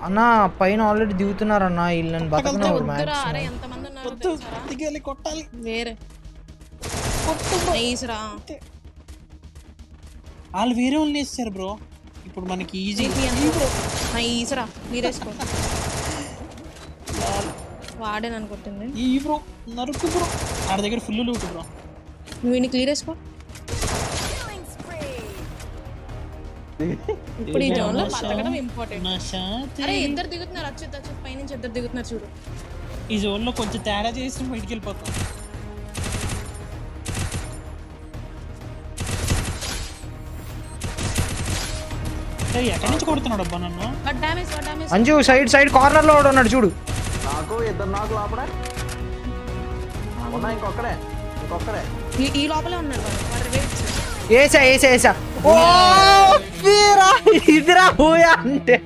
అన్న పైన ఆల్రెడీ దిగుతున్నారన్న వీళ్ళని బతకనివ్వరు కొట్టాలి వేరే నైస్ రా. వాళ్ళు వేరే వాళ్ళని వేస్తారు బ్రో. ఇప్పుడు మనకి ఈజీ నైస్ రా. మీరేసుకో వాడే నన్ను కొట్టింది. ఈ బ్రో నరుకు బ్రో. ఆడ దగ్గర ఫుల్ లూట్ బ్రో. నువ్వు ఇన్ని క్లియర్ వేసుకో. ఇప్పుడు ఈ జోన్ లో బతకడం ఇంపార్టెంట్. అరే ఇద్దరు దిగుతున్నారు. అచ్చుత్ పైనుంచి ఇద్దరు దిగుతున్నారు చూడు. ఈ జోన్ లో కొంచెం తేడా చేసి బయటికి వెళ్ళిపోతాం. ఎక్కడి నుంచి కొడుతున్నాడు అబ్బా నన్ను? అంజు సైడ్ కార్నర్ లో ఉన్నాడు చూడు. నాకు ఇద్దరు నాకు లోపడే ఉన్నా. ఇంకొక్కడే ఈ లోపలే ఉన్నాడు. ఏసా ఓ ఇదిరా హూయా అంటే